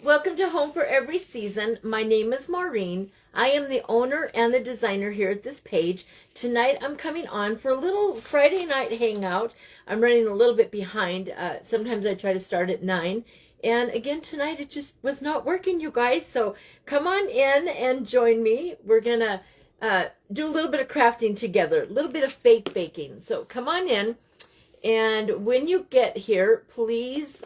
Welcome to Home for Every Season. My name is Maureen. I am the owner and the designer here at this page. Tonight I'm coming on for a little Friday night hangout. I'm running a little bit behind. Sometimes I try to start at 9. And again, tonight it just was not working, you guys. So come on in and join me. We're going to do a little bit of crafting together, a little bit of fake baking. So come on in. And when you get here, please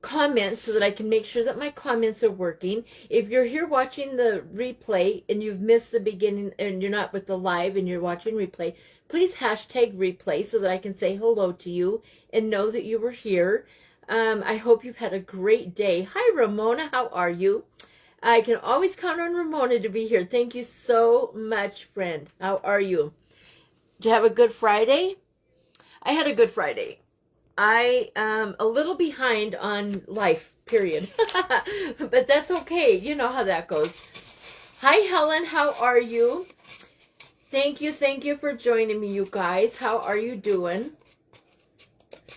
comment so that I can make sure that my comments are working. If you're here watching the replay and you've missed the beginning and you're not with the live and you're watching replay, please hashtag replay so that I can say hello to you and know that you were here. I hope you've had a great day. Hi, Ramona. How are you? I can always count on Ramona to be here. Thank you so much, friend. How are you? Did you have a good Friday? I had a good Friday. I am a little behind on life, period. But that's okay. You know how that goes. Hi, Helen. How are you? Thank you for joining me, you guys. How are you doing?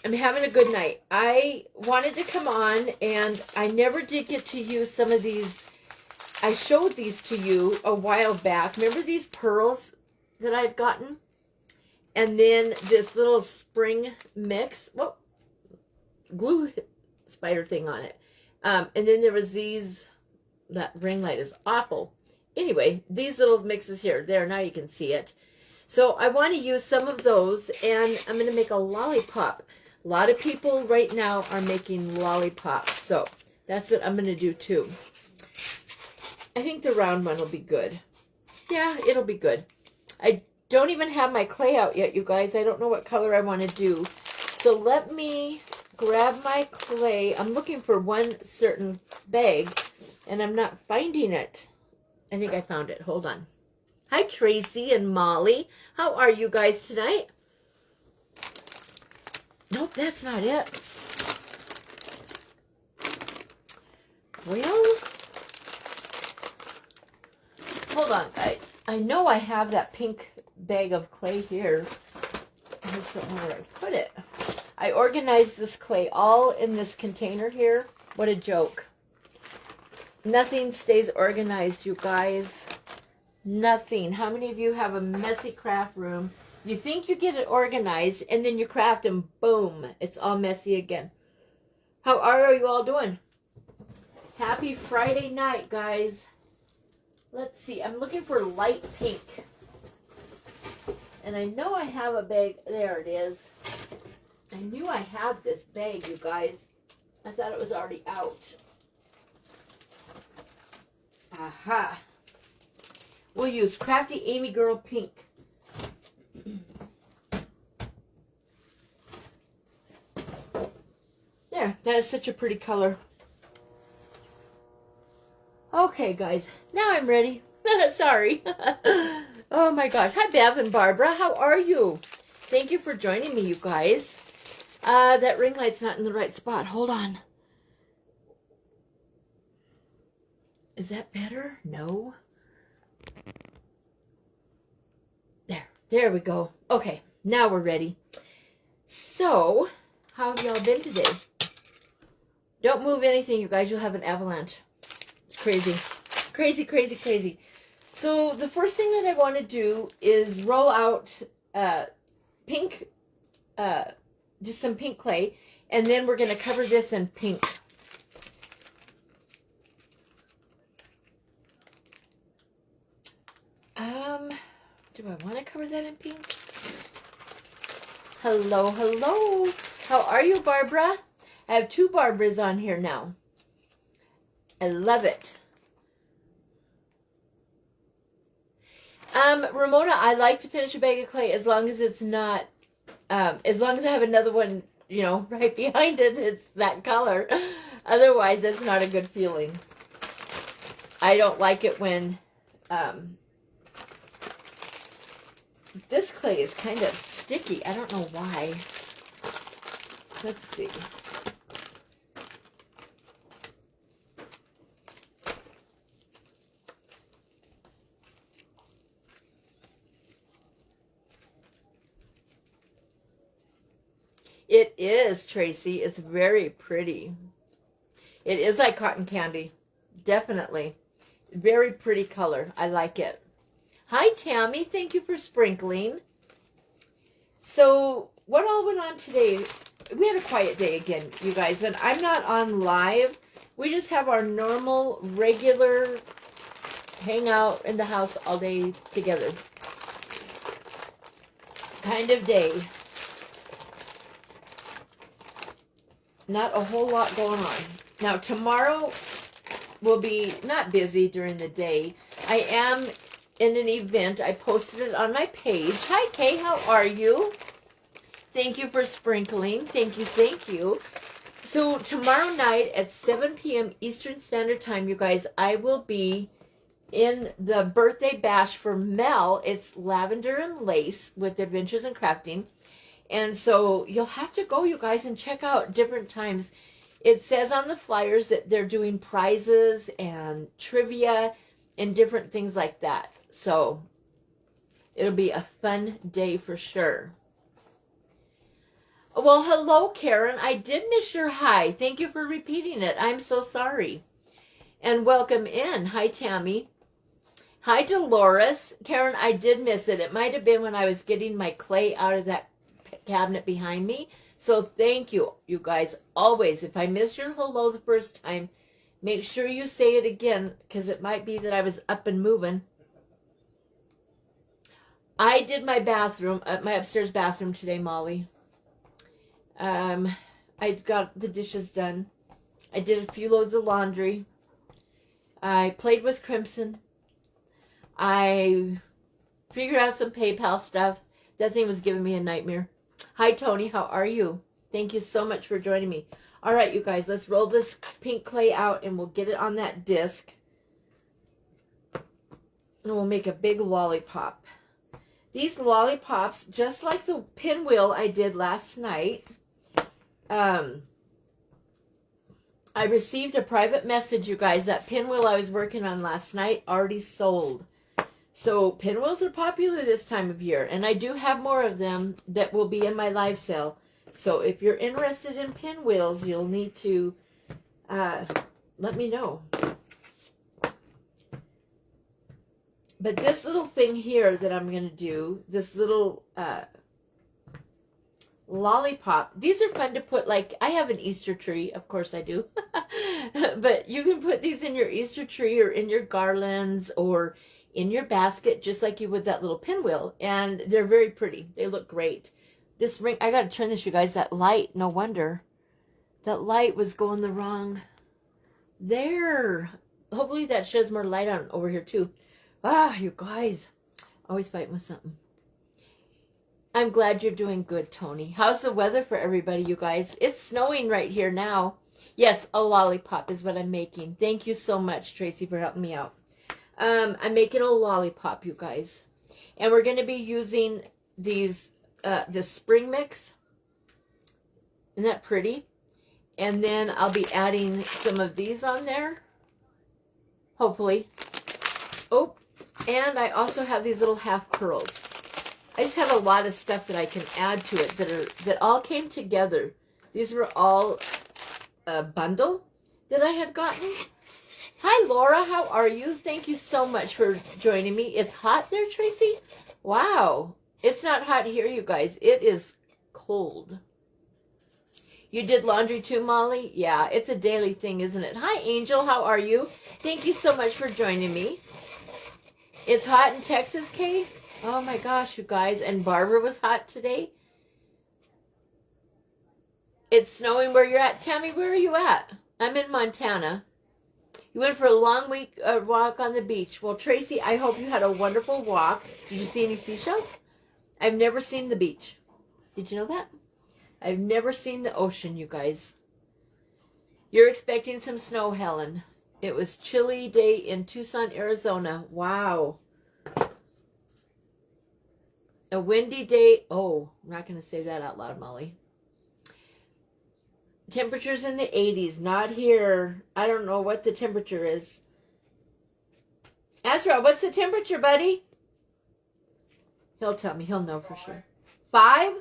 I'm having a good night. I wanted to come on, and I never did get to use some of these. I showed these to you a while back. Remember these pearls that I had gotten? And then this little spring mix. Whoa, glue spider thing on it. And then there was these. That ring light is awful. Anyway, these little mixes here. There, now you can see it. So I want to use some of those, and I'm going to make a lollipop. A lot of people right now are making lollipops. So that's what I'm going to do too. I think the round one will be good. Yeah, it'll be good. I don't even have my clay out yet, you guys. I don't know what color I want to do. So let me grab my clay. I'm looking for one certain bag, and I'm not finding it. I think I found it. Hold on. Hi, Tracy and Molly. How are you guys tonight? Nope, that's not it. Well, hold on, guys. I know I have that pink bag of clay here. I just don't know where I put it. I organized this clay all in this container here. What a joke. Nothing stays organized, you guys. Nothing. How many of you have a messy craft room? You think you get it organized, and then you craft and boom, it's all messy again. How are you all doing? Happy Friday night, guys. Let's see. I'm looking for light pink. And I know I have a bag. There it is. I knew I had this bag, you guys. I thought it was already out. Aha. We'll use Crafty Amy Girl Pink. There, that is such a pretty color. Okay, guys, now I'm ready. Sorry. Oh my gosh. Hi, Bev and Barbara. How are you? Thank you for joining me, you guys. That ring light's not in the right spot. Hold on. Is that better? No. There we go. Okay, now we're ready. So, how have y'all been today? Don't move anything, you guys. You'll have an avalanche. It's crazy. Crazy, crazy, crazy. So, the first thing that I want to do is roll out pink, just some pink clay. And then we're going to cover this in pink. Do I want to cover that in pink? Hello, hello. How are you, Barbara? I have 2 Barbaras on here now. I love it. Ramona, I like to finish a bag of clay as long as it's not, as long as I have another one, you know, right behind it, it's that color. Otherwise, it's not a good feeling. I don't like it when, this clay is kind of sticky. I don't know why. Let's see. It is, Tracy. It's very pretty. It is like cotton candy. Definitely. Very pretty color. I like it. Hi, Tammy. Thank you for sprinkling. So, what all went on today? We had a quiet day again, you guys, but I'm not on live. We just have our normal, regular hang out in the house all day together kind of day. Not a whole lot going on. Now, tomorrow will be not busy during the day. I am in an event. I posted it on my page. Hi, Kay. How are you? Thank you for sprinkling. Thank you. Thank you. So tomorrow night at 7 p.m. Eastern Standard Time, you guys, I will be in the birthday bash for Mel. It's Lavender and Lace with Adventures in Crafting. And so you'll have to go, you guys, and check out different times. It says on the flyers that they're doing prizes and trivia and different things like that. So it'll be a fun day for sure. Well, hello, Karen. I did miss your hi. Thank you for repeating it. I'm so sorry. And welcome in. Hi, Tammy. Hi, Dolores. Karen, I did miss it. It might have been when I was getting my clay out of that cabinet behind me. So thank you, you guys. Always, if I miss your hello the first time, make sure you say it again, because it might be that I was up and moving. I did my bathroom, my upstairs bathroom today, Molly. I got the dishes done. I did a few loads of laundry. I played with Crimson. I figured out some PayPal stuff. That thing was giving me a nightmare. Hi, Tony. How are you? Thank you so much for joining me. All right, you guys, let's roll this pink clay out and we'll get it on that disc. And we'll make a big lollipop. These lollipops, just like the pinwheel I did last night, I received a private message, you guys. That pinwheel I was working on last night already sold. So pinwheels are popular this time of year, and I do have more of them that will be in my live sale. So if you're interested in pinwheels, you'll need to let me know. But this little thing here that I'm going to do, this little lollipop, these are fun to put, like, I have an Easter tree, of course I do. But you can put these in your Easter tree or in your garlands or in your basket, just like you would that little pinwheel. And they're very pretty. They look great. This ring, I got to turn this, you guys. That light, no wonder. That light was going the wrong. There. Hopefully that sheds more light on over here too. Ah, you guys. Always fighting with something. I'm glad you're doing good, Tony. How's the weather for everybody, you guys? It's snowing right here now. Yes, a lollipop is what I'm making. Thank you so much, Tracy, for helping me out. I'm making a lollipop, you guys. And we're going to be using these, this spring mix. Isn't that pretty? And then I'll be adding some of these on there. Hopefully. Oh, and I also have these little half pearls. I just have a lot of stuff that I can add to it that all came together. These were all a bundle that I had gotten. Hi, Laura. How are you? Thank you so much for joining me. It's hot there, Tracy? Wow. It's not hot here, you guys. It is cold. You did laundry too, Molly? Yeah, it's a daily thing, isn't it? Hi, Angel. How are you? Thank you so much for joining me. It's hot in Texas, Kay? Oh my gosh, you guys. And Barbara was hot today. It's snowing where you're at. Tammy, where are you at? I'm in Montana. You went for a long walk on the beach. Well, Tracy, I hope you had a wonderful walk. Did you see any seashells? I've never seen the beach. Did you know that? I've never seen the ocean, you guys. You're expecting some snow, Helen. It was chilly day in Tucson, Arizona. Wow. A windy day. Oh, I'm not going to say that out loud, Molly. Temperatures in the 80s. Not here. I don't know what the temperature is. Ezra, what's the temperature, buddy? He'll tell me. He'll know for sure. 5?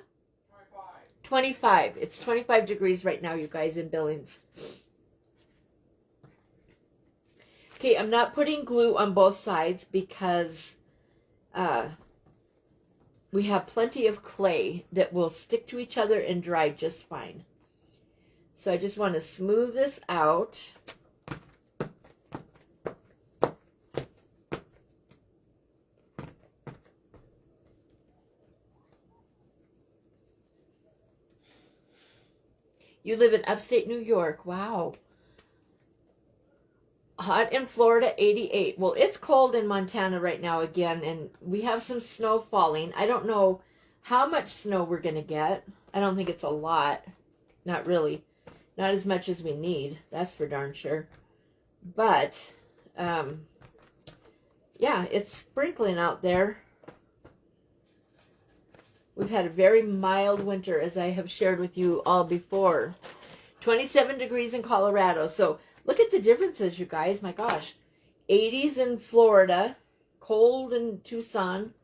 25. It's 25 degrees right now, you guys, in Billings. Okay, I'm not putting glue on both sides because we have plenty of clay that will stick to each other and dry just fine. So I just want to smooth this out. You live in upstate New York. Wow. Hot in Florida, 88. Well, it's cold in Montana right now again, and we have some snow falling. I don't know how much snow we're going to get. I don't think it's a lot. Not really. Not as much as we need. That's for darn sure. But, yeah, it's sprinkling out there. We've had a very mild winter, as I have shared with you all before. 27 degrees in Colorado. So look at the differences, you guys. My gosh. 80s in Florida. Cold in Tucson.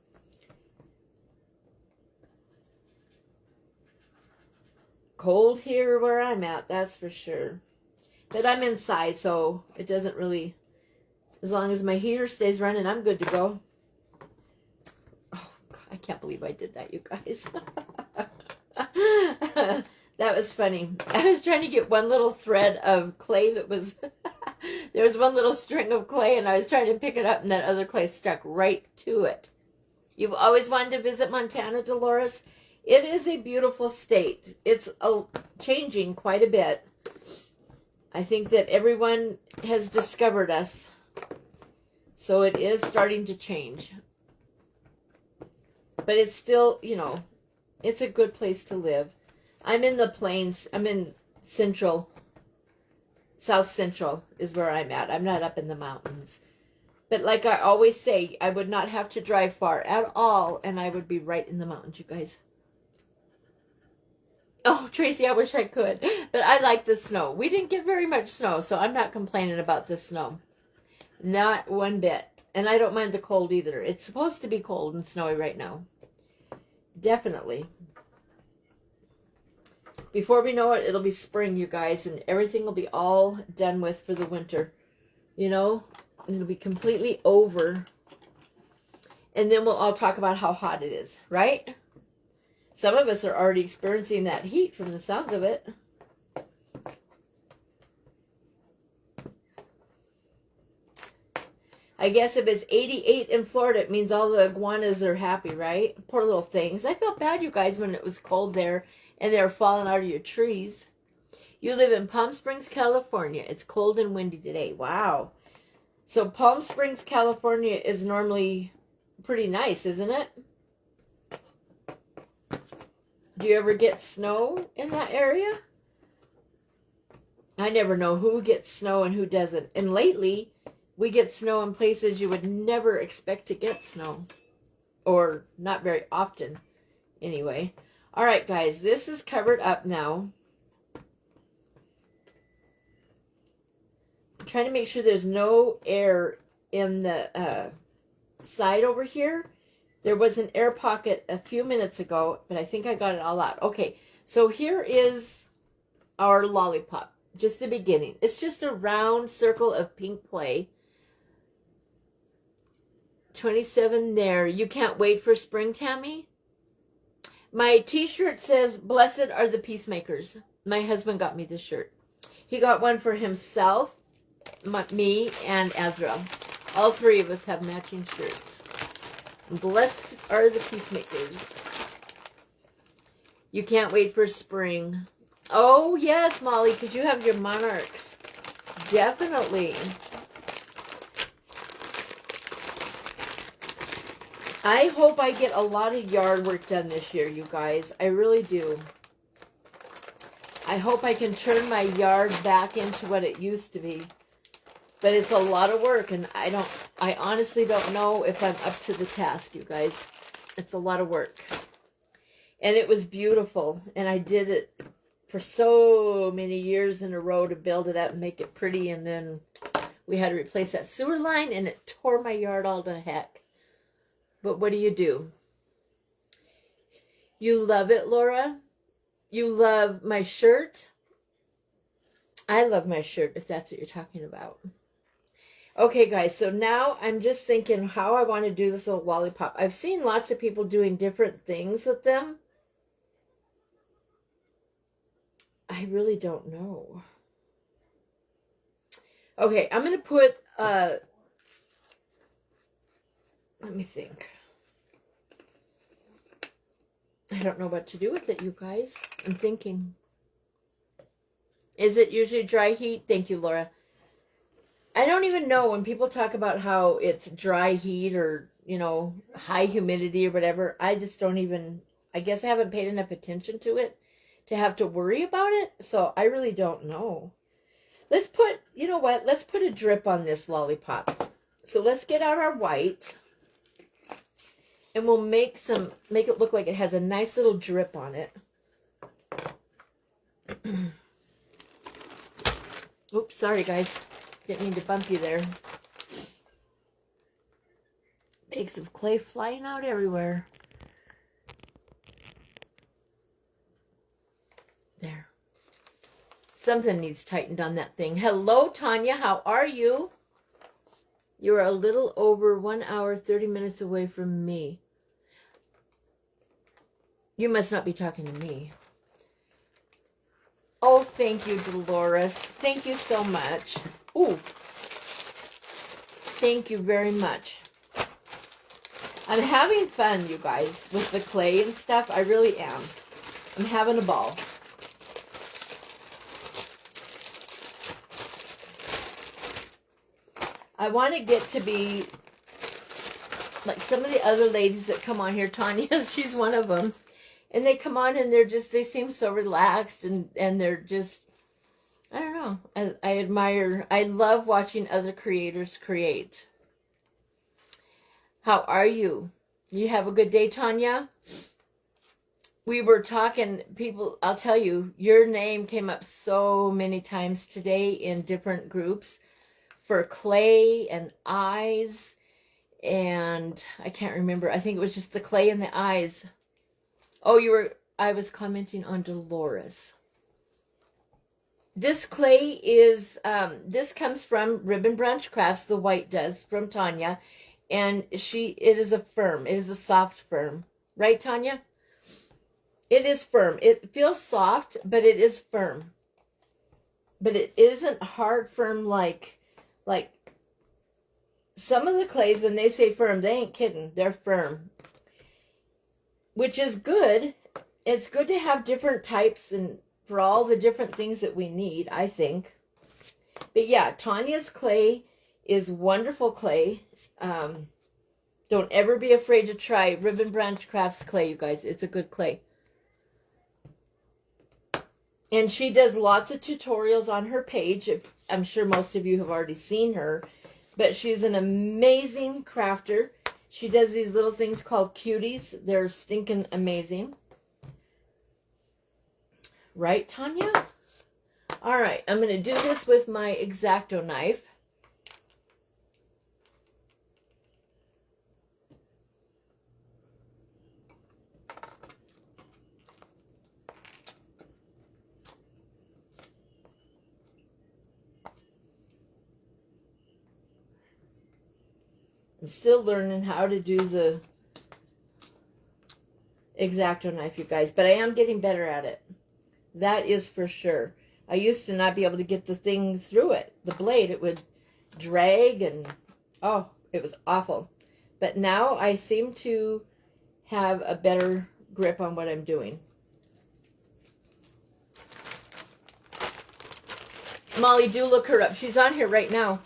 Cold here where I'm at, that's for sure. But I'm inside, so it doesn't really... As long as my heater stays running, I'm good to go. I can't believe I did that, you guys. That was funny. I was trying to get one little thread of clay that was... There was one little string of clay, and I was trying to pick it up, and that other clay stuck right to it. You've always wanted to visit Montana, Dolores? It is a beautiful state. It's changing quite a bit. I think that everyone has discovered us. So it is starting to change. But it's still, you know, it's a good place to live. I'm in the plains. I'm in central. South Central is where I'm at. I'm not up in the mountains. But like I always say, I would not have to drive far at all, and I would be right in the mountains, you guys. Oh, Tracy, I wish I could. But I like the snow. We didn't get very much snow, so I'm not complaining about the snow. Not one bit. And I don't mind the cold either. It's supposed to be cold and snowy right now. Definitely. Before we know it, it'll be spring, you guys, and everything will be all done with for the winter. You know? It'll be completely over. And then we'll all talk about how hot it is, right? Some of us are already experiencing that heat from the sounds of it. I guess if it's 88 in Florida, it means all the iguanas are happy, right? Poor little things. I felt bad, you guys, when it was cold there and they were falling out of your trees. You live in Palm Springs, California. It's cold and windy today. Wow. So Palm Springs, California is normally pretty nice, isn't it? Do you ever get snow in that area? I never know who gets snow and who doesn't. And lately, we get snow in places you would never expect to get snow. Or not very often, anyway. All right, guys, this is covered up now. I'm trying to make sure there's no air in the side over here. There was an air pocket a few minutes ago, but I think I got it all out. Okay, so here is our lollipop. Just the beginning. It's just a round circle of pink clay. 27 there. You can't wait for spring, Tammy? My t-shirt says, "Blessed are the peacemakers." My husband got me this shirt. He got one for himself, me, and Ezra. All three of us have matching shirts. Blessed are the peacemakers. You can't wait for spring. Oh, yes, Molly, because you have your monarchs. Definitely. I hope I get a lot of yard work done this year, you guys. I really do. I hope I can turn my yard back into what it used to be. But it's a lot of work, and I honestly don't know if I'm up to the task, you guys. It's a lot of work. And it was beautiful, and I did it for so many years in a row to build it up and make it pretty, and then we had to replace that sewer line, and it tore my yard all to heck. But what do you do? You love it, Laura? You love my shirt? I love my shirt, if that's what you're talking about. Okay, guys, so now I'm just thinking how I want to do this little lollipop. I've seen lots of people doing different things with them. I really don't know. Okay, I'm going to put, let me think. I don't know what to do with it, you guys. I'm thinking. Is it usually dry heat? Thank you, Laura. I don't even know when people talk about how it's dry heat or, you know, high humidity or whatever. I just don't even, I guess I haven't paid enough attention to it to have to worry about it. So I really don't know. Let's put, you know what? Let's put a drip on this lollipop. So let's get out our white and we'll make it look like it has a nice little drip on it. Oops, sorry guys. Didn't mean to bump you there. Bags of clay flying out everywhere. There. Something needs tightened on that thing. Hello, Tanya. How are you? You're a little over 1 hour, 30 minutes away from me. You must not be talking to me. Oh, thank you, Dolores. Thank you so much. Ooh. Thank you very much. I'm having fun, you guys, with the clay and stuff. I really am. I'm having a ball. I want to get to be like some of the other ladies that come on here. Tanya, she's one of them. And they come on and they seem so relaxed and they're just, I don't know. I love watching other creators create. How are you? You have a good day, Tanya? We were talking, people, I'll tell you, your name came up so many times today in different groups for clay and eyes. And I can't remember. I think it was just the clay and the eyes. Oh, I was commenting on Dolores. This clay is, this comes from Ribbon Branch Crafts, the white does, from Tanya. And it is a firm, it is a soft firm. Right, Tanya? It is firm. It feels soft, but it is firm. But it isn't hard firm like some of the clays, when they say firm, they ain't kidding. They're firm. Which is good. It's good to have different types and for all the different things that we need, I think. But yeah, Tanya's clay is wonderful clay. Don't ever be afraid to try Ribbon Branch Crafts clay, you guys. It's a good clay. And she does lots of tutorials on her page. I'm sure most of you have already seen her. But she's an amazing crafter. She does these little things called cuties. They're stinking amazing. Right, Tanya? All right, I'm going to do this with my X-Acto knife. I'm still learning how to do the X-Acto knife, you guys, but I am getting better at it. That is for sure. I used to not be able to get the thing through it. The blade, it would drag and, oh, it was awful. But now I seem to have a better grip on what I'm doing. Molly, do look her up. She's on here right now.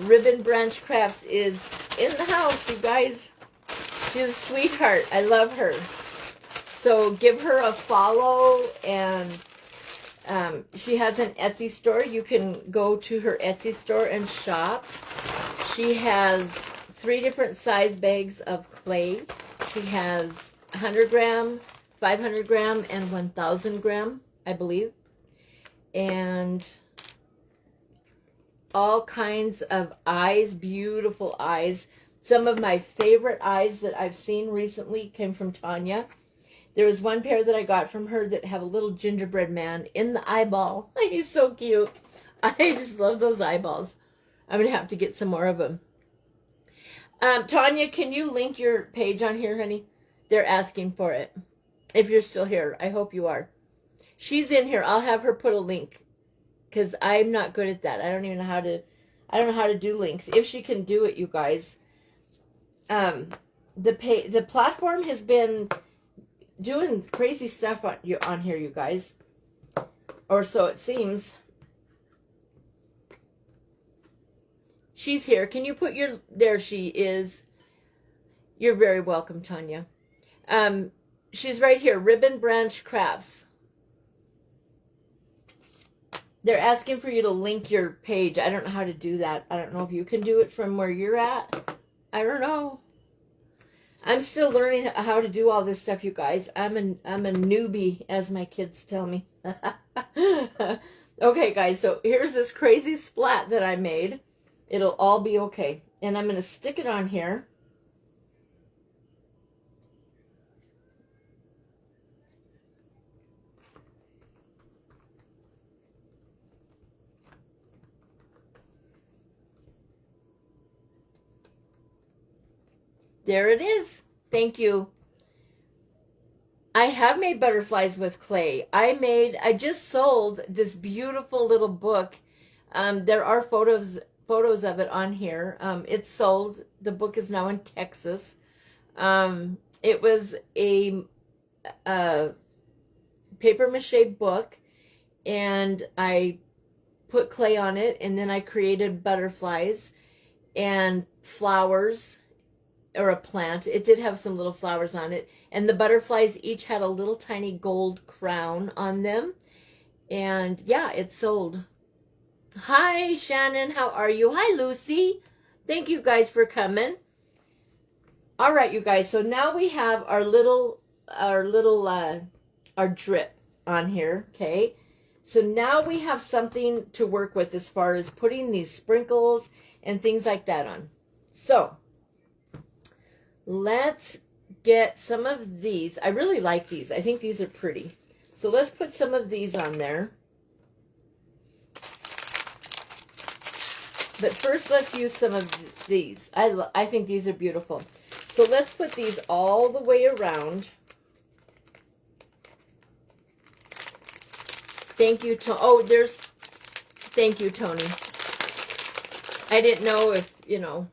Ribbon Branch Crafts is in the house, you guys. She's a sweetheart. I love her. So give her a follow, and she has an Etsy store. You can go to her Etsy store and shop. She has 3 different size bags of clay. She has 100 gram, 500 gram, and 1,000 gram, I believe. And all kinds of eyes, beautiful eyes. Some of my favorite eyes that I've seen recently came from Tanya. There was one pair that I got from her that have a little gingerbread man in the eyeball. He's so cute. I just love those eyeballs. I'm going to have to get some more of them. Tanya, can you link your page on here, honey? They're asking for it. If you're still here, I hope you are. She's in here. I'll have her put a link because I'm not good at that. I don't even know how to. I don't know how to do links. If she can do it, you guys. The platform has been doing crazy stuff on here, you guys, or so it seems. She's here. Can you put your... There she is. You're very welcome, Tanya. She's right here. Ribbon Branch Crafts. They're asking for you to link your page. I don't know how to do that. I don't know if you can do it from where you're at. I don't know. I'm still learning how to do all this stuff, you guys. I'm a newbie, as my kids tell me. Okay, guys. So here's this crazy splat that I made. It'll all be okay. And I'm going to stick it on here. There it is. Thank you. I have made butterflies with clay. I just sold this beautiful little book. There are photos of it on here. It's sold. The book is now in Texas. It was a paper mache book, and I put clay on it, and then I created butterflies and flowers, or a plant. It did have some little flowers on it, and the butterflies each had a little tiny gold crown on them. And yeah, it sold. Hi, Shannon. How are you? Hi, Lucy. Thank you guys for coming. All right, you guys. So now we have our drip on here. Okay. So now we have something to work with as far as putting these sprinkles and things like that on. So let's get some of these. I really like these. I think these are pretty. So let's put some of these on there. But first, let's use some of these. I think these are beautiful. So let's put these all the way around. Thank you, Tony. Oh, thank you, Tony. I didn't know if, you know.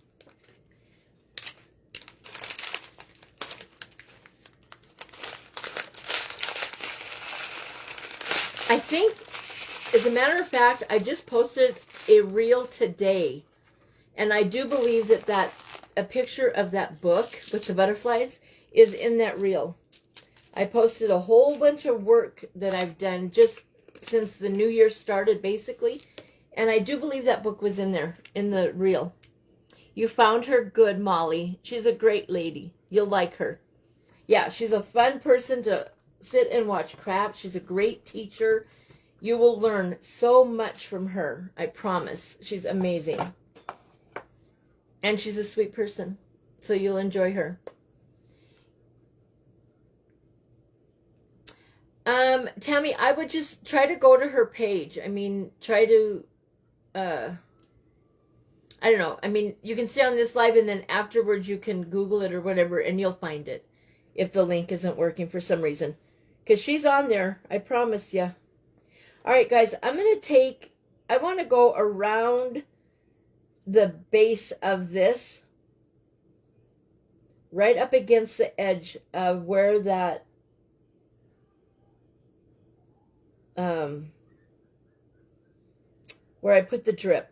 I think, as a matter of fact, I just posted a reel today, and I do believe that a picture of that book with the butterflies is in that reel. I posted a whole bunch of work that I've done just since the new year started, basically, and I do believe that book was in there, in the reel. You found her good, Molly. She's a great lady. You'll like her. Yeah, she's a fun person to sit and watch craft. She's a great teacher. You will learn so much from her. I promise. She's amazing. And she's a sweet person. So you'll enjoy her. Tammy, I would just try to go to her page. I mean, try to, I don't know. I mean, you can stay on this live and then afterwards you can Google it or whatever and you'll find it if the link isn't working for some reason. Because she's on there. I promise you. All right, guys, I'm going to I want to go around the base of this, right up against the edge of where that, where I put the drip.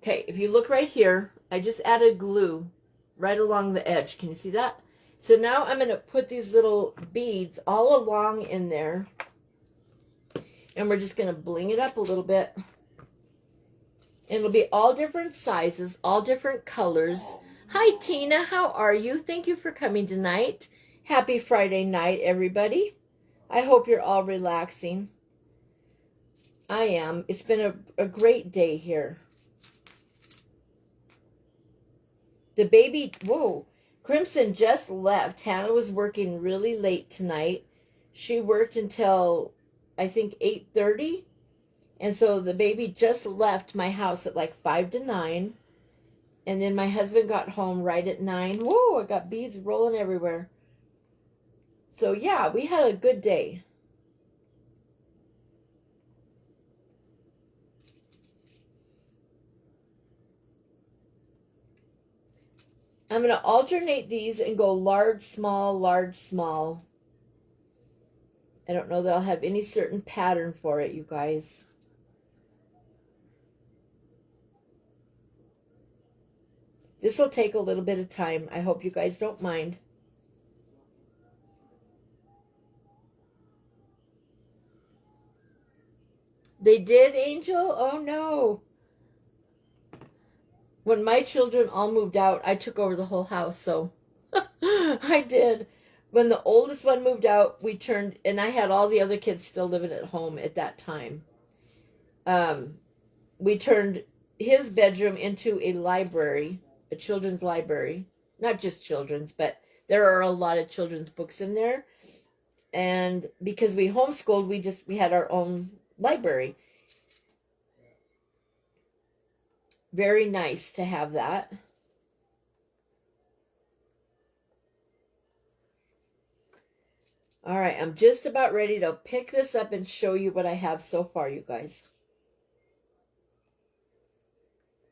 Okay, if you look right here, I just added glue right along the edge. Can you see that? So now I'm going to put these little beads all along in there. And we're just going to bling it up a little bit. And it'll be all different sizes, all different colors. Hi, Tina. How are you? Thank you for coming tonight. Happy Friday night, everybody. I hope you're all relaxing. I am. It's been a great day here. The baby, whoa, Crimson just left. Hannah was working really late tonight. She worked until, I think, 8:30. And so the baby just left my house at like 5 to 9. And then my husband got home right at 9. Whoa, I got beads rolling everywhere. So yeah, we had a good day. I'm going to alternate these and go large, small, large, small. I don't know that I'll have any certain pattern for it, you guys. This will take a little bit of time. I hope you guys don't mind. They did, Angel? Oh, no. When my children all moved out, I took over the whole house, so I did. When the oldest one moved out, we turned, and I had all the other kids still living at home at that time. We turned his bedroom into a library, a children's library. Not just children's, but there are a lot of children's books in there. And because we homeschooled, we had our own library. Very nice to have that. All right, I'm just about ready to pick this up and show you what I have so far, you guys.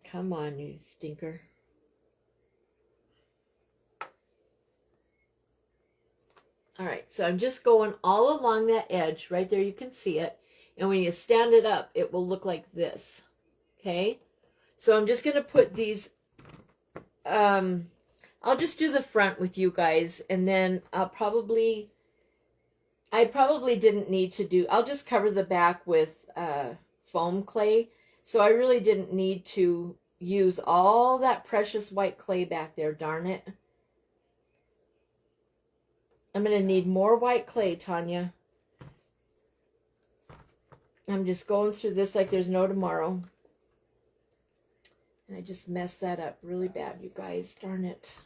Come on, you stinker. All right, so I'm just going all along that edge. Right there, you can see it. And when you stand it up, it will look like this. Okay? So I'm just going to put these, I'll just do the front with you guys. And then I probably didn't need to do, I'll just cover the back with foam clay. So I really didn't need to use all that precious white clay back there, darn it. I'm going to need more white clay, Tanya. I'm just going through this like there's no tomorrow. And I just messed that up really bad, you guys. Darn it.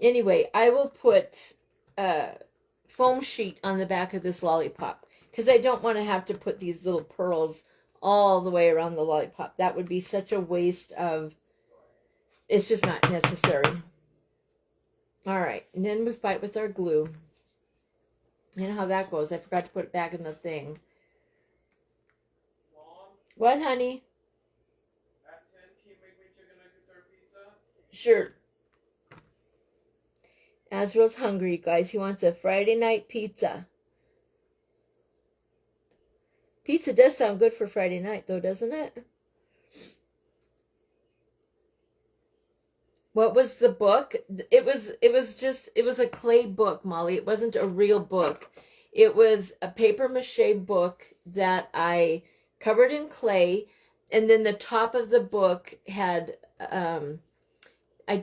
Anyway, I will put foam sheet on the back of this lollipop because I don't want to have to put these little pearls all the way around the lollipop. That would be such a waste of, it's just not necessary. All right, and then we fight with our glue. You know how that goes. I forgot to put it back in the thing. Mom? What, honey? At 10, can you make me chicken nuggets or pizza? Sure. Azrael's hungry, you guys. He wants a Friday night pizza. Pizza does sound good for Friday night, though, doesn't it? What was the book? It was a clay book, Molly. It wasn't a real book. It was a paper mache book that I covered in clay, and then the top of the book had I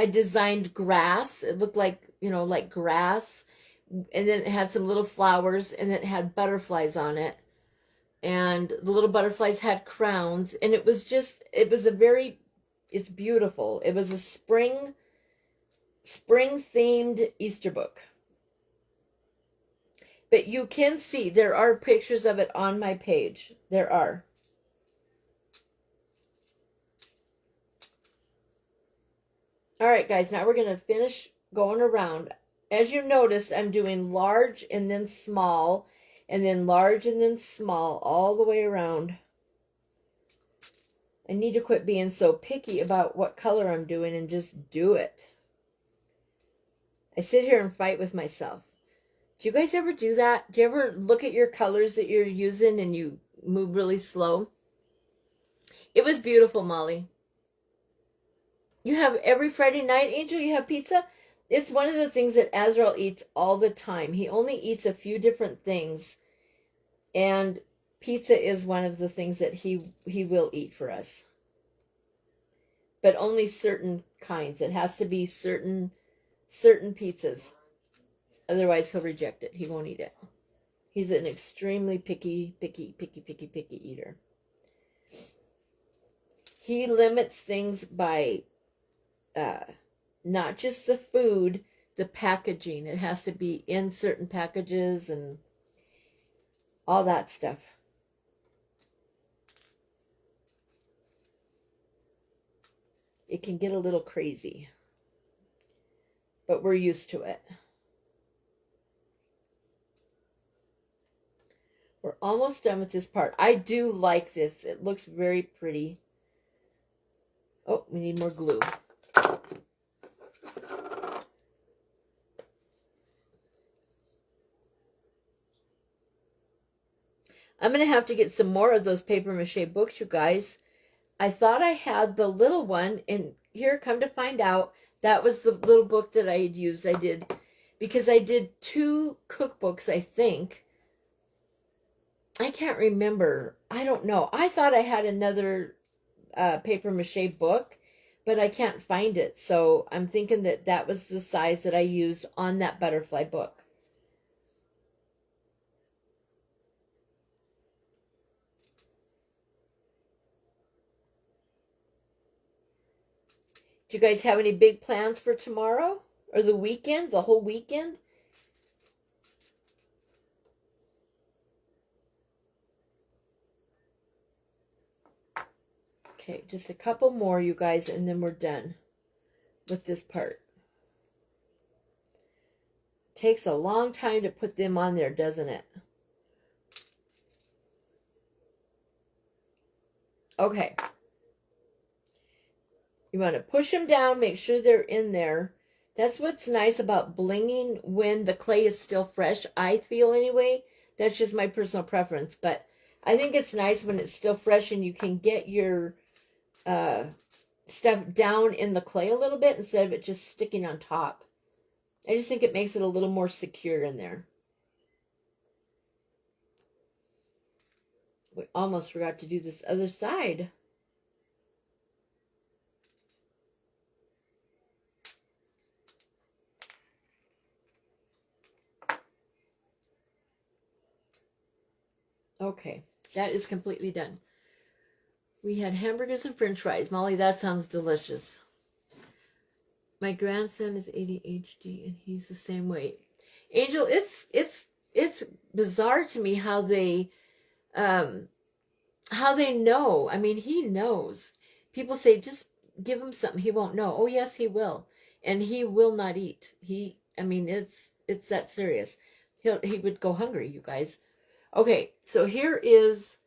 designed grass. It looked like, like grass, and then it had some little flowers, and it had butterflies on it. And the little butterflies had crowns, and it's beautiful. It was a spring themed Easter book. But you can see there are pictures of it on my page. There are. All right, guys, now we're going to finish going around. As you noticed, I'm doing large and then small, and then large and then small all the way around. I need to quit being so picky about what color I'm doing and just do it. I sit here and fight with myself. Do you guys ever do that? Do you ever look at your colors that you're using and you move really slow? It was beautiful, Molly. You have every Friday night, Angel, you have pizza? It's one of the things that Azrael eats all the time. He only eats a few different things, and pizza is one of the things that he will eat for us. But only certain kinds. It has to be certain pizzas. Otherwise, he'll reject it. He won't eat it. He's an extremely picky eater. He limits things by not just the food, the packaging. It has to be in certain packages, and all that stuff. It can get a little crazy, but we're used to it. We're almost done with this part. I do like this. It looks very pretty. Oh, we need more glue. I'm going to have to get some more of those paper mache books, you guys. I thought I had the little one, and here, come to find out, that was the little book that I had used. I did, because I did 2 cookbooks, I think. I can't remember. I don't know. I thought I had another paper mache book, but I can't find it. So I'm thinking that that was the size that I used on that butterfly book. Do you guys have any big plans for tomorrow or the weekend, the whole weekend? Okay, just a couple more, you guys, and then we're done with this part. Takes a long time to put them on there, doesn't it? Okay. You want to push them down, make sure they're in there. That's what's nice about blinging when the clay is still fresh, I feel anyway. That's just my personal preference, but I think it's nice when it's still fresh and you can get your stuff down in the clay a little bit instead of it just sticking on top. I just think it makes it a little more secure in there. We almost forgot to do this other side. Okay, that is completely done. We had hamburgers and french fries. Molly, that sounds delicious. My grandson is ADHD and he's the same way. Angel, it's bizarre to me how they know. I mean, he knows. People say just give him something, he won't know. Oh yes, he will. And he will not eat. It's that serious. He would go hungry, you guys. Okay, so here is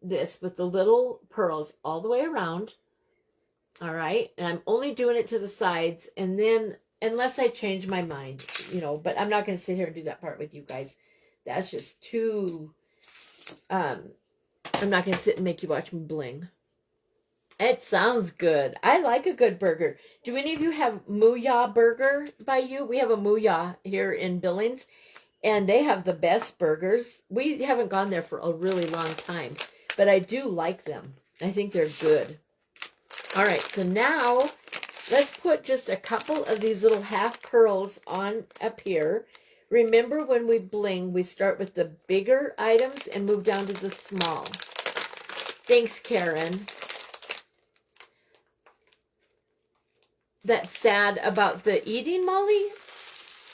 this with the little pearls all the way around. All right, and I'm only doing it to the sides, and then unless I change my mind, but I'm not going to sit here and do that part with you guys. That's just too I'm not going to sit and make you watch me bling. It sounds good. I like a good burger. Do any of you have Mooyah Burger by you? We have a Mooyah here in Billings, and they have the best burgers. We haven't gone there for a really long time, but I do like them. I think they're good. All right, so now let's put just a couple of these little half pearls on up here. Remember, when we bling, we start with the bigger items and move down to the small. Thanks, Karen. That's sad about the eating, Molly.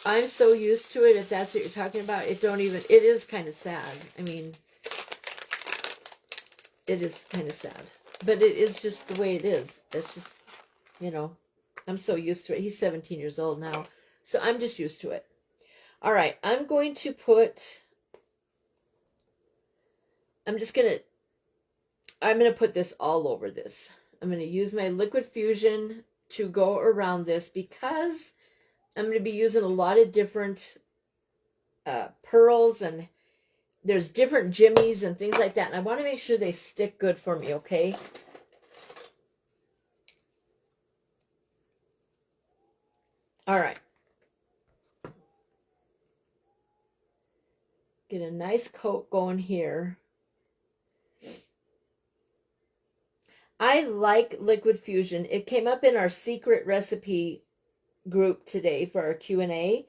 I'm so used to it. If that's what you're talking about, it is kind of sad. I mean, it is kind of sad, but it is just the way it is. That's just, I'm so used to it. He's 17 years old now, so I'm just used to it. All right, I'm going to put this all over this. I'm going to use my liquid fusion to go around this because I'm going to be using a lot of different pearls, and there's different jimmies and things like that. And I want to make sure they stick good for me, okay? All right. Get a nice coat going here. I like liquid fusion. It came up in our secret recipe group today for our Q&A,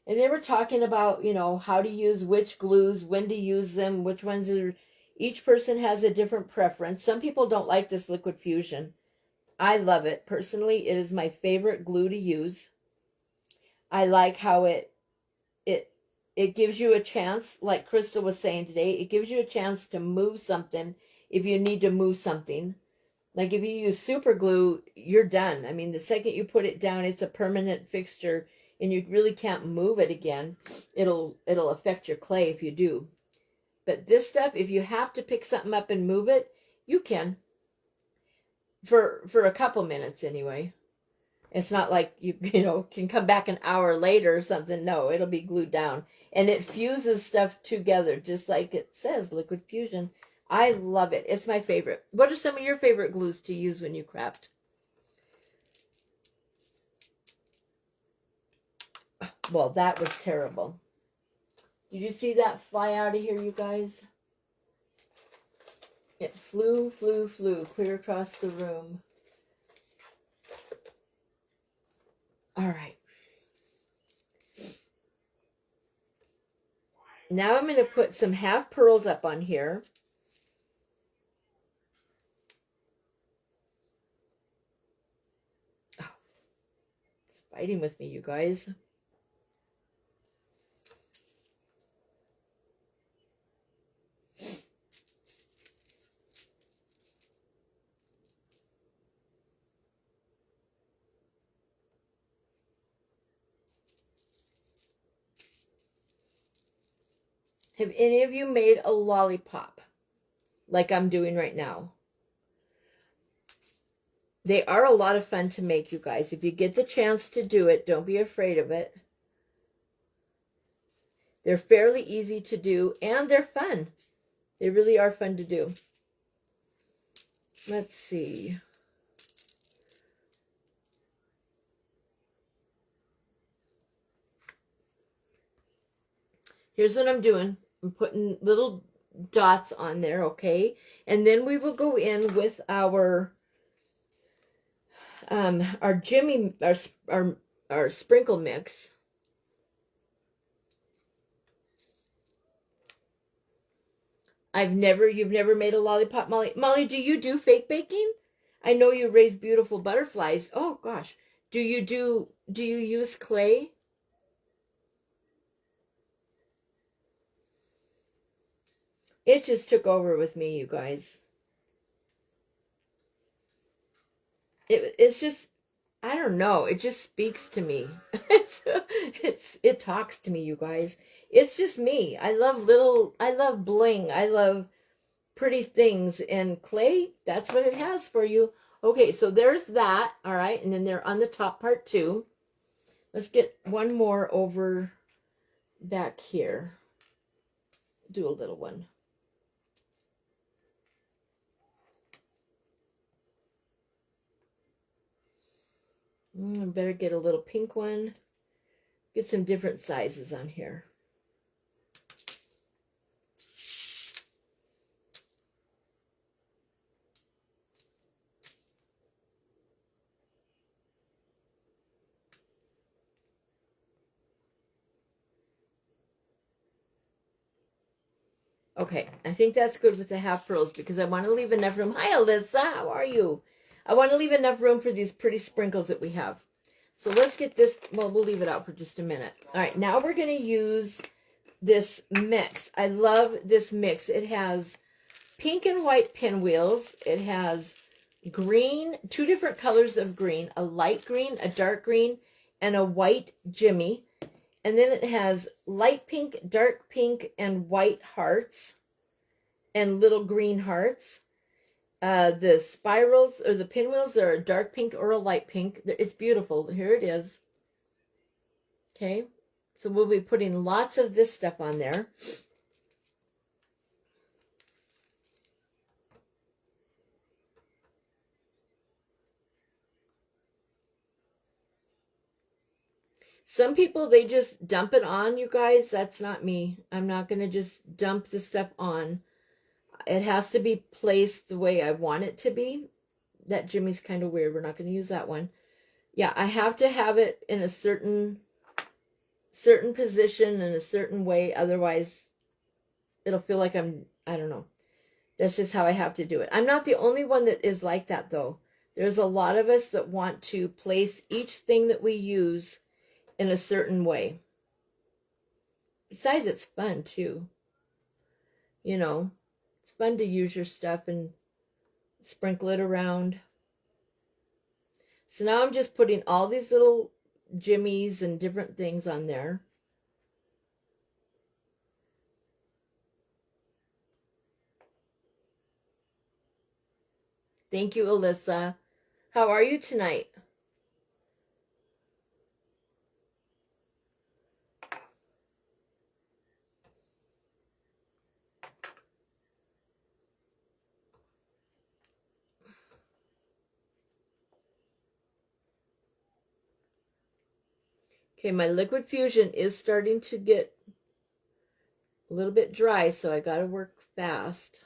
and they were talking about, how to use which glues, when to use them, which ones are, each person has a different preference. Some people don't like this liquid fusion. I love it. Personally, it is my favorite glue to use. I like how it it gives you a chance, like Crystal was saying today, it gives you a chance to move something if you need to move something. Like if you use super glue, you're done. I mean, the second you put it down, it's a permanent fixture and you really can't move it again. It'll affect your clay if you do. But this stuff, if you have to pick something up and move it, you can. For a couple minutes anyway. It's not like you can come back an hour later or something. No, it'll be glued down. And it fuses stuff together, just like it says, liquid fusion. I love it. It's my favorite. What are some of your favorite glues to use when you craft? Well, that was terrible. Did you see that fly out of here, you guys? It flew clear across the room. All right. Now I'm going to put some half pearls up on here. Oh, it's fighting with me, you guys. Have any of you made a lollipop like I'm doing right now? They are a lot of fun to make, you guys. If you get the chance to do it, don't be afraid of it. They're fairly easy to do, and they're fun. They really are fun to do. Let's see. Here's what I'm doing. I'm putting little dots on there, okay? And then we will go in with our Jimmy, our sprinkle mix. You've never made a lollipop, Molly? Molly, do you do fake baking? I know you raise beautiful butterflies. Oh gosh. Do you use clay? It just took over with me, you guys. It's just, I don't know. It just speaks to me. It talks to me, you guys. It's just me. I love bling. I love pretty things, and clay, that's what it has for you. Okay, so there's that. All right, and then they're on the top part too. Let's get one more over back here. Do a little one. I better get a little pink one. Get some different sizes on here. Okay, I think that's good with the half pearls because I want to leave enough room. Hi, Alyssa. How are you? I want to leave enough room for these pretty sprinkles that we have. So let's get this. Well, we'll leave it out for just a minute. All right, now we're going to use this mix. I love this mix. It has pink and white pinwheels. It has green, two different colors of green, a light green, a dark green, and a white Jimmy. And then it has light pink, dark pink, and white hearts and little green hearts. The spirals or the pinwheels are a dark pink or a light pink. It's beautiful. Here it is. Okay. So we'll be putting lots of this stuff on there. Some people, they just dump it on, you guys. That's not me. I'm not going to just dump the stuff on. It has to be placed the way I want it to be. That Jimmy's kind of weird. We're not going to use that one. Yeah, I have to have it in a certain position in a certain way. Otherwise, it'll feel like I don't know. That's just how I have to do it. I'm not the only one that is like that, though. There's a lot of us that want to place each thing that we use in a certain way. Besides, it's fun too. You know, it's fun to use your stuff and sprinkle it around. So now I'm just putting all these little jimmies and different things on there. Thank you, Alyssa. How are you tonight? Okay, my liquid fusion is starting to get a little bit dry, so I got to work fast.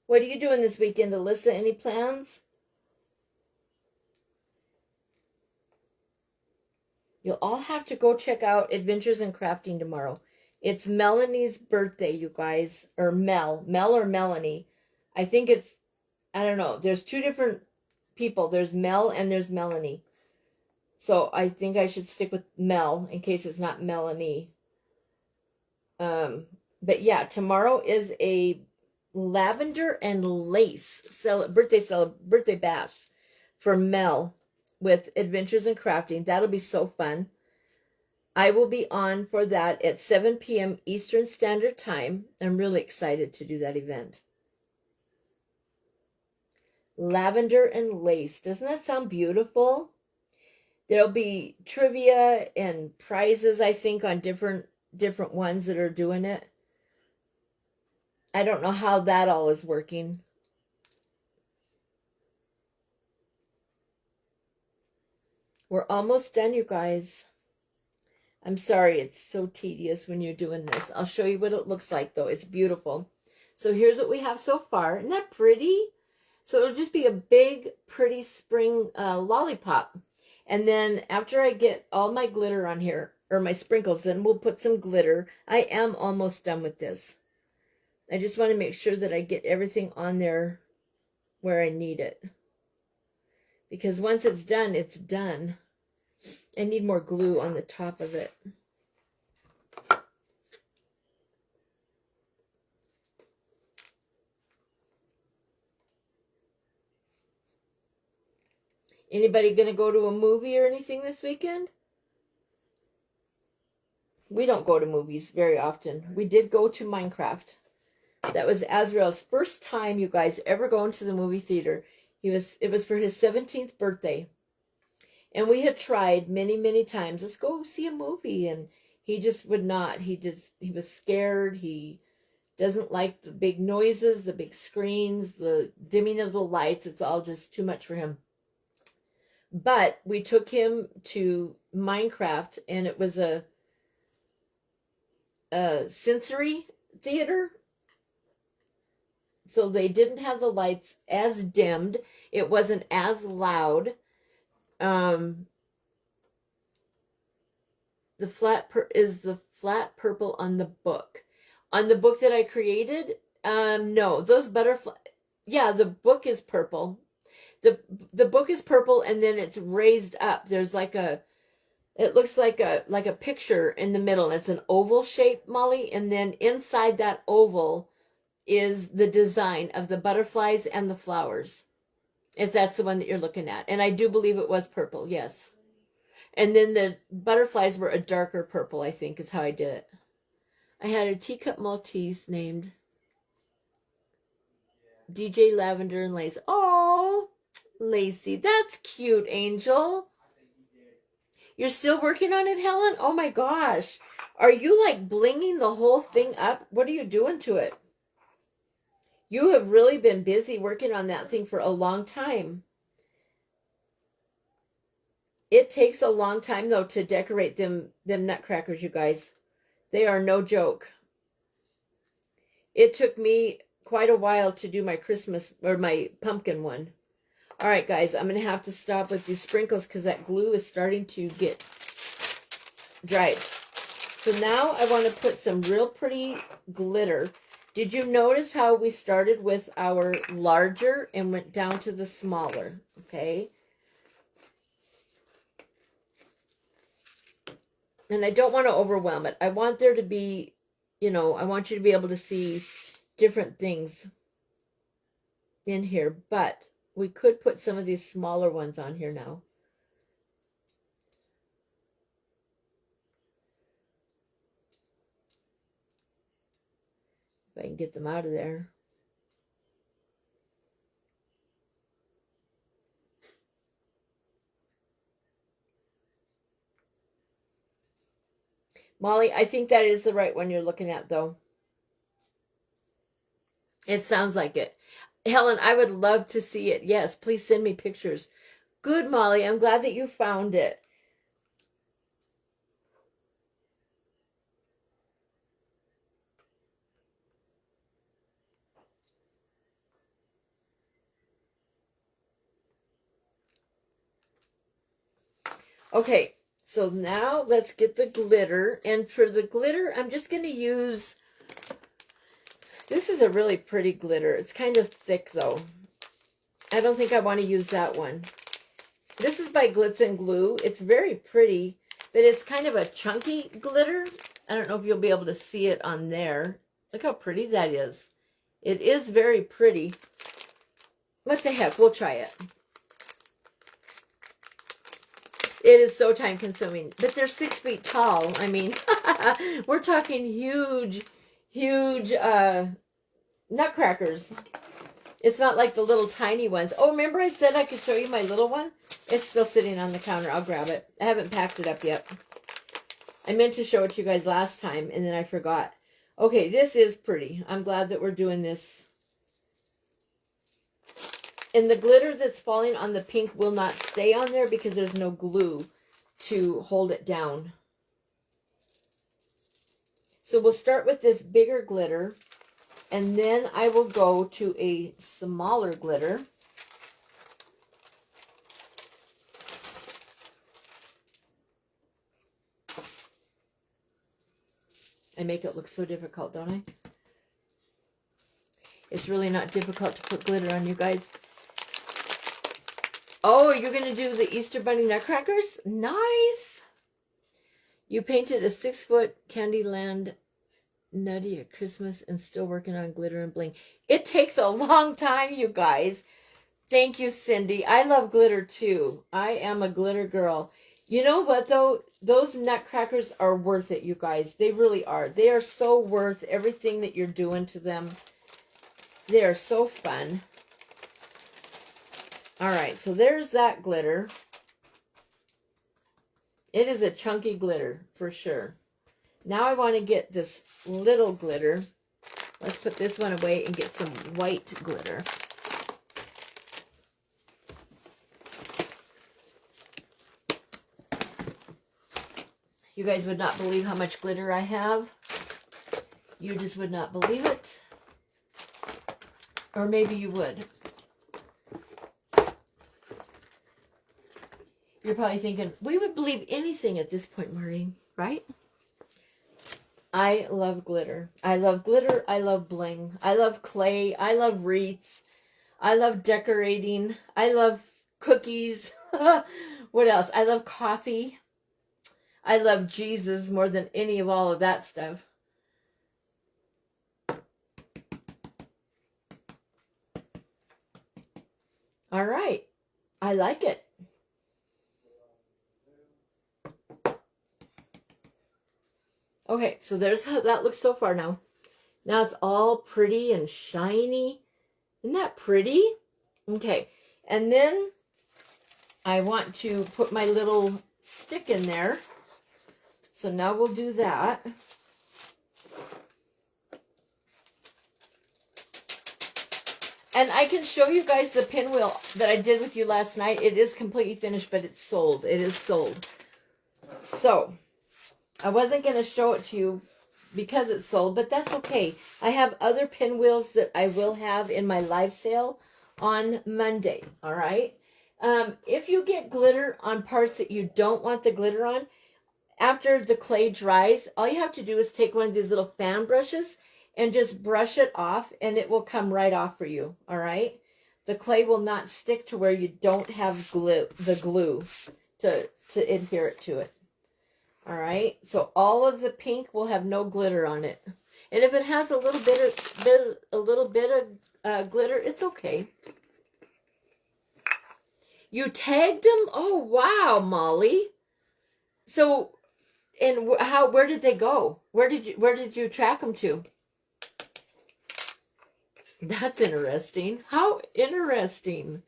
What are you doing this weekend, Alyssa? Any plans? You'll all have to go check out Adventures in Crafting tomorrow. It's Melanie's birthday, you guys. Or Mel or Melanie. I think it's, I don't know. There's two different people. There's Mel and there's Melanie. So I think I should stick with Mel in case it's not Melanie. But yeah, tomorrow is a lavender and lace birthday bash for Mel with Adventures in Crafting. That'll be so fun. I will be on for that at 7 p.m. Eastern Standard Time. I'm really excited to do that event. Lavender and lace. Doesn't that sound beautiful? There'll be trivia and prizes, I think, on different ones that are doing it. I don't know how that all is working. We're almost done, you guys. I'm sorry, it's so tedious when you're doing this. I'll show you what it looks like, though. It's beautiful. So here's what we have so far. Isn't that pretty? So it'll just be a big, pretty spring lollipop. And then after I get all my glitter on here, or my sprinkles, then we'll put some glitter. I am almost done with this. I just want to make sure that I get everything on there where I need it. Because once it's done, it's done. I need more glue on the top of it. Anybody going to go to a movie or anything this weekend? We don't go to movies very often. We did go to Minecraft. That was Azrael's first time, you guys, ever going to the movie theater. It was for his 17th birthday. And we had tried many, many times. Let's go see a movie. And he just would not. He was scared. He doesn't like the big noises, the big screens, the dimming of the lights. It's all just too much for him. But we took him to Minecraft, and it was a sensory theater. So they didn't have the lights as dimmed. It wasn't as loud. The flat purple on the book. On the book that I created, no, those butterfly. Yeah, the book is purple. The book is purple, and then it's raised up. There's it looks like a picture in the middle. It's an oval shape, Molly, and then inside that oval is the design of the butterflies and the flowers, if that's the one that you're looking at. And I do believe it was purple, yes. And then the butterflies were a darker purple, I think, is how I did it. I had a teacup Maltese named DJ Lavender and Lace. Oh, Lacey, that's cute, Angel. You're still working on it, Helen? Oh my gosh. Are you like blinging the whole thing up? What are you doing to it? You have really been busy working on that thing for a long time. It takes a long time, though, to decorate them nutcrackers, you guys. They are no joke. It took me quite a while to do my Christmas, or my pumpkin one. All right, guys, I'm going to have to stop with these sprinkles because that glue is starting to get dried. So now I want to put some real pretty glitter. Did you notice how we started with our larger and went down to the smaller? Okay. And I don't want to overwhelm it. I want there to be, you know, I want you to be able to see different things in here. But we could put some of these smaller ones on here now. If I can get them out of there. Molly, I think that is the right one you're looking at, though. It sounds like it. Helen, I would love to see it. Yes, please send me pictures. Good, Molly. I'm glad that you found it. Okay, so now let's get the glitter. And for the glitter, I'm just going to use... This is a really pretty glitter. It's kind of thick, though. I don't think I want to use that one. This is by Glitz and Glue. It's very pretty, but it's kind of a chunky glitter. I don't know if you'll be able to see it on there. Look how pretty that is. It is very pretty. What the heck? We'll try it. It is so time consuming, but they're 6 feet tall. I mean, we're talking huge, huge nutcrackers. It's not like the little tiny ones. Oh, remember I said I could show you my little one? It's still sitting on the counter. I'll grab it. I haven't packed it up yet. I meant to show it to you guys last time, and then I forgot. Okay, this is pretty. I'm glad that we're doing this. And the glitter that's falling on the pink will not stay on there because there's no glue to hold it down. So we'll start with this bigger glitter, and then I will go to a smaller glitter. I make it look so difficult, don't I? It's really not difficult to put glitter on, you guys. Oh, you're going to do the Easter Bunny nutcrackers? Nice! You painted a 6-foot Candyland Nutty at Christmas and still working on glitter and bling. It takes a long time, you guys. Thank you, Cindy. I love glitter, too. I am a glitter girl. You know what, though? Those nutcrackers are worth it, you guys. They really are. They are so worth everything that you're doing to them. They are so fun. All right, so there's that glitter. It is a chunky glitter, for sure. Now I want to get this little glitter. Let's put this one away and get some white glitter. You guys would not believe how much glitter I have. You just would not believe it. Or maybe you would. You're probably thinking, we would believe anything at this point, Maureen, right? I love glitter. I love glitter. I love bling. I love clay. I love wreaths. I love decorating. I love cookies. What else? I love coffee. I love Jesus more than any of all of that stuff. All right. I like it. Okay, so there's how that looks so far now. Now it's all pretty and shiny. Isn't that pretty? Okay, and then I want to put my little stick in there. So now we'll do that. And I can show you guys the pinwheel that I did with you last night. It is completely finished, but it's sold. It is sold. So I wasn't going to show it to you because it's sold, but that's okay. I have other pinwheels that I will have in my live sale on Monday, all right? If you get glitter on parts that you don't want the glitter on, after the clay dries, all you have to do is take one of these little fan brushes and just brush it off, and it will come right off for you, all right? The clay will not stick to where you don't have the glue to adhere it to it. All right, so all of the pink will have no glitter on it, and if it has a little bit of glitter, it's okay. You tagged them? Oh wow, Molly. So, and where did they go? Where did you track them to? That's interesting. How interesting.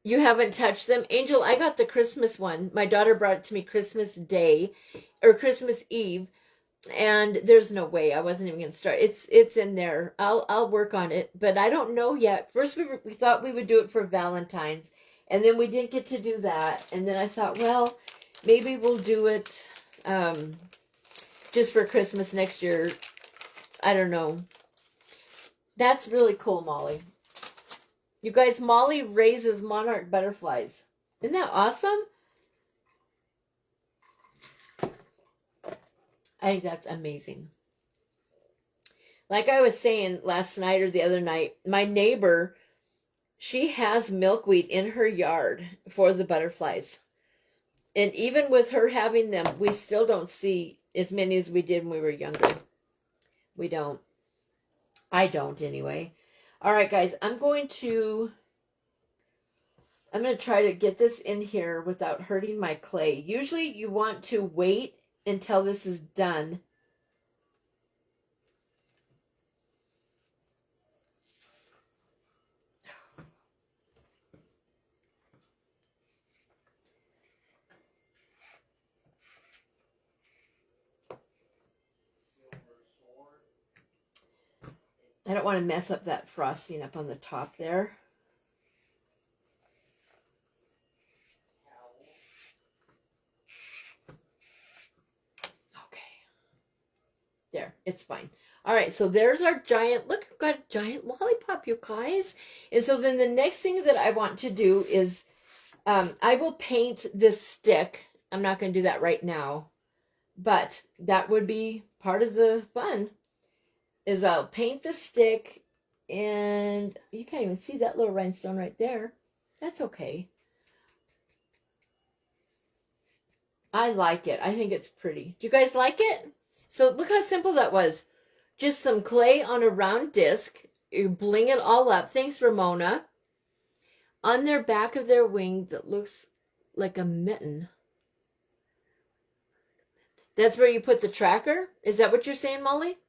You haven't touched them? Angel, I got the Christmas one. My daughter brought it to me Christmas Day or Christmas Eve, and there's no way I wasn't even going to start. It's in there. I'll work on it, but I don't know yet. First we thought we would do it for Valentine's, and then we didn't get to do that. And then I thought, well, maybe we'll do it just for Christmas next year. I don't know. That's really cool, Molly. You guys, Molly raises monarch butterflies. Isn't that awesome? I think that's amazing. Like I was saying last night or the other night, my neighbor, she has milkweed in her yard for the butterflies. And even with her having them, we still don't see as many as we did when we were younger. We don't. I don't anyway. All right, guys, I'm going to try to get this in here without hurting my clay. Usually you want to wait until this is done. I don't want to mess up that frosting up on the top there. Okay. There, it's fine. All right, so there's our giant, look, I've got a giant lollipop, you guys. And so then the next thing that I want to do is I will paint this stick. I'm not going to do that right now, but that would be part of the fun. Is I'll paint the stick, and you can't even see that little rhinestone right there. That's okay. I like it. I think it's pretty. Do you guys like it? So look how simple that was. Just some clay on a round disc. You bling it all up. Thanks, Ramona. On their back of their wing that looks like a mitten. That's where you put the tracker? Is that what you're saying, Molly?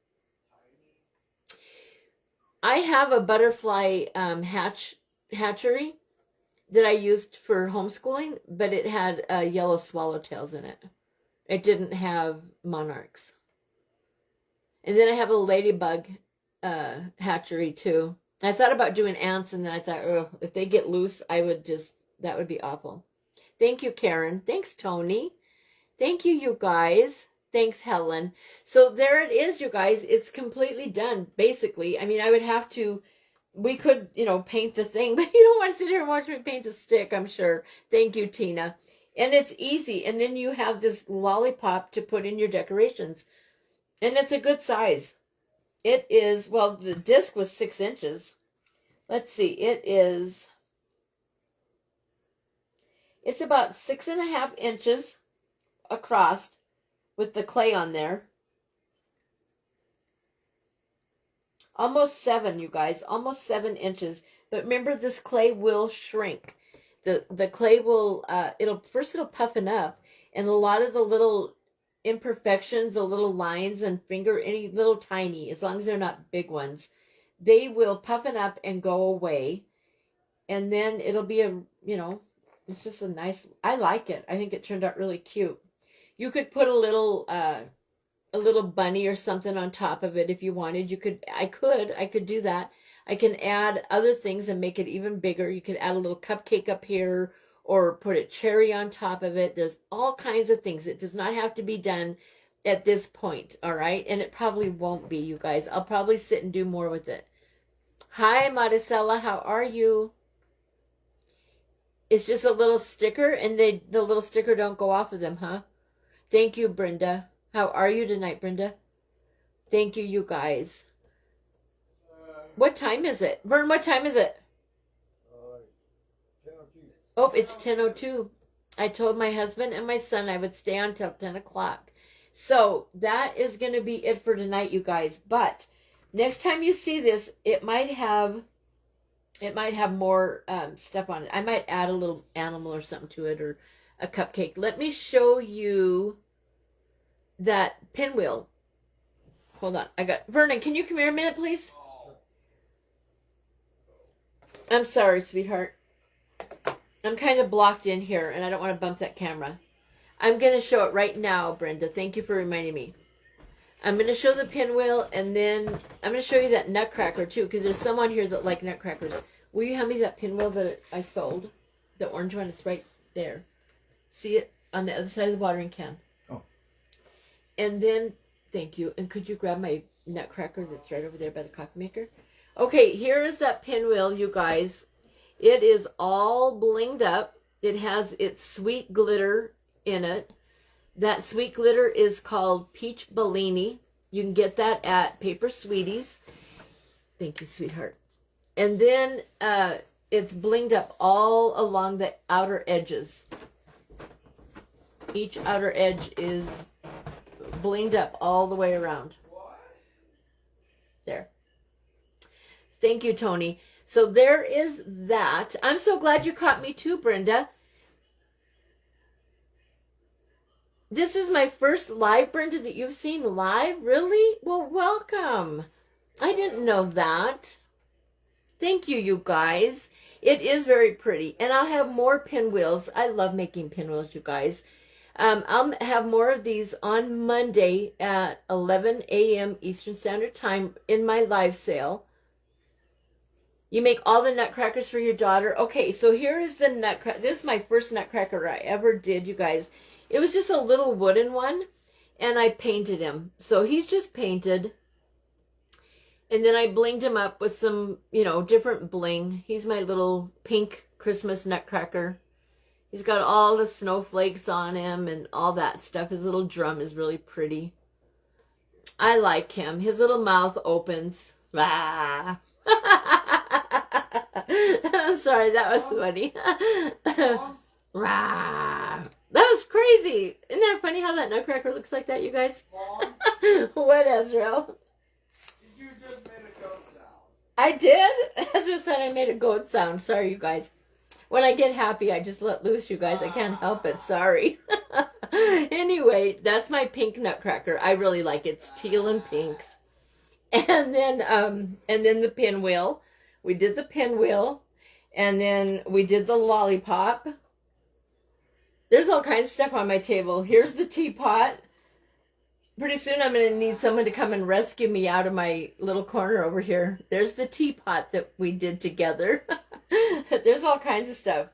I have a butterfly hatchery that I used for homeschooling, but it had yellow swallowtails in it. It didn't have monarchs. And then I have a ladybug hatchery too. I thought about doing ants, and then I thought, oh, if they get loose, that would be awful. Thank you, Karen. Thanks, Tony. Thank you, you guys. Thanks, Helen. So there it is, you guys. It's completely done, basically. I mean, I would have to, we could, paint the thing, but you don't want to sit here and watch me paint a stick, I'm sure. Thank you, Tina. And it's easy. And then you have this lollipop to put in your decorations. And it's a good size. It is, well, the disc was 6 inches. Let's see, it's about 6.5 inches across with the clay on there. Almost 7, you guys, almost 7 inches. But remember, this clay will shrink. The clay will, it'll puffen up, and a lot of the little imperfections, the little lines and any little tiny, as long as they're not big ones, they will puffen up and go away. And then it'll be it's just a nice, I like it. I think it turned out really cute. You could put a little bunny or something on top of it if you wanted. I could do that. I can add other things and make it even bigger. You could add a little cupcake up here or put a cherry on top of it. There's all kinds of things. It does not have to be done at this point, all right? And it probably won't be, you guys. I'll probably sit and do more with it. Hi, Maricela. How are you? It's just a little sticker, and the little sticker don't go off of them, huh? Thank you, Brenda. How are you tonight, Brenda? Thank you, you guys. What time is it? Vern, what time is it? 10:02. Oh, it's 10:02. I told my husband and my son I would stay on till 10 o'clock. So that is going to be it for tonight, you guys. But next time you see this, it might have more stuff on it. I might add a little animal or something to it, or a cupcake. Let me show you that pinwheel. Hold on. Vernon, can you come here a minute, please? I'm sorry, sweetheart. I'm kind of blocked in here, and I don't want to bump that camera. I'm going to show it right now, Brenda. Thank you for reminding me. I'm going to show the pinwheel, and then I'm going to show you that nutcracker, too, because there's some on here that like nutcrackers. Will you hand me that pinwheel that I sold? The orange one is right there. See it on the other side of the watering can. Oh. And then, thank you. And could you grab my nutcracker that's right over there by the coffee maker? Okay, here is that pinwheel, you guys. It is all blinged up. It has its sweet glitter in it. That sweet glitter is called Peach Bellini. You can get that at Paper Sweeties. Thank you, sweetheart. And then it's blinged up all along the outer edges. Each outer edge is blinged up all the way around. There. Thank you, Tony. So there is that. I'm so glad you caught me too, Brenda. This is my first live, Brenda, that you've seen live? Really? Well, welcome. I didn't know that. Thank you, you guys. It is very pretty. And I'll have more pinwheels. I love making pinwheels, you guys. I'll have more of these on Monday at 11 a.m. Eastern Standard Time in my live sale. You make all the nutcrackers for your daughter. Okay, so here is the nutcracker. This is my first nutcracker I ever did, you guys. It was just a little wooden one, and I painted him. So he's just painted. And then I blinged him up with some, different bling. He's my little pink Christmas nutcracker. He's got all the snowflakes on him and all that stuff. His little drum is really pretty. I like him. His little mouth opens. Ah. I'm sorry, that was funny. Rah. That was crazy. Isn't that funny how that nutcracker looks like that, you guys? What, Ezreal? You just made a goat sound. I did? Ezra said I made a goat sound. Sorry, you guys. When I get happy, I just let loose, you guys. I can't help it. Sorry. Anyway, that's my pink nutcracker. I really like it. It's teal and pinks. And then the pinwheel. We did the pinwheel. And then we did the lollipop. There's all kinds of stuff on my table. Here's the teapot. Pretty soon I'm going to need someone to come and rescue me out of my little corner over here. There's the teapot that we did together. There's all kinds of stuff.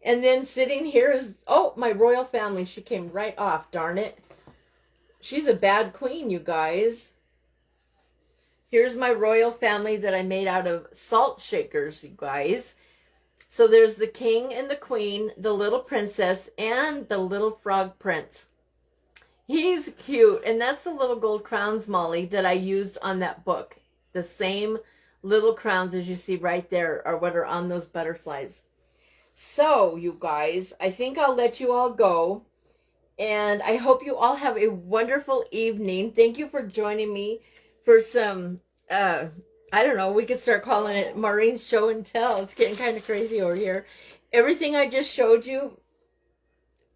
And then sitting here is, my royal family. She came right off, darn it. She's a bad queen, you guys. Here's my royal family that I made out of salt shakers, you guys. So there's the king and the queen, the little princess, and the little frog prince. He's cute. And that's the little gold crowns, Molly, that I used on that book. The same little crowns as you see right there are what are on those butterflies. So, you guys, I think I'll let you all go. And I hope you all have a wonderful evening. Thank you for joining me for some, I don't know, we could start calling it Maureen's Show and Tell. It's getting kind of crazy over here. Everything I just showed you,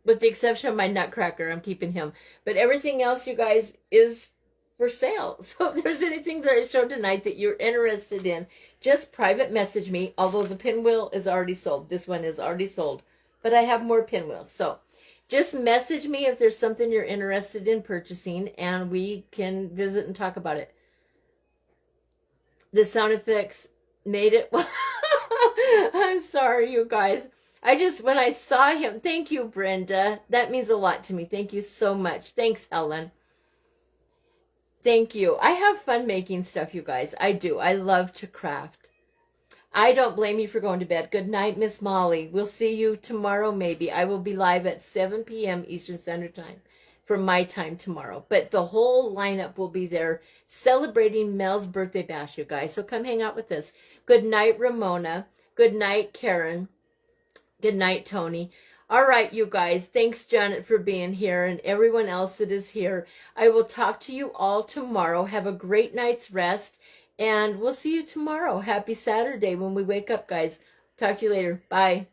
with the exception of my nutcracker, I'm keeping him. But everything else, you guys, is for sale. So if there's anything that I showed tonight that you're interested in, just private message me. Although the pinwheel is already sold. This one is already sold. But I have more pinwheels. So just message me if there's something you're interested in purchasing, and we can visit and talk about it. The sound effects made it. I'm sorry, you guys. When I saw him, thank you, Brenda. That means a lot to me. Thank you so much. Thanks, Helen. Thank you. I have fun making stuff, you guys. I do. I love to craft. I don't blame you for going to bed. Good night, Miss Molly. We'll see you tomorrow maybe. I will be live at 7 p.m. Eastern Standard Time for my time tomorrow. But the whole lineup will be there celebrating Mel's birthday bash, you guys. So come hang out with us. Good night, Ramona. Good night, Karen. Good night, Tony. All right, you guys. Thanks, Janet, for being here and everyone else that is here. I will talk to you all tomorrow. Have a great night's rest. And we'll see you tomorrow. Happy Saturday when we wake up, guys. Talk to you later. Bye.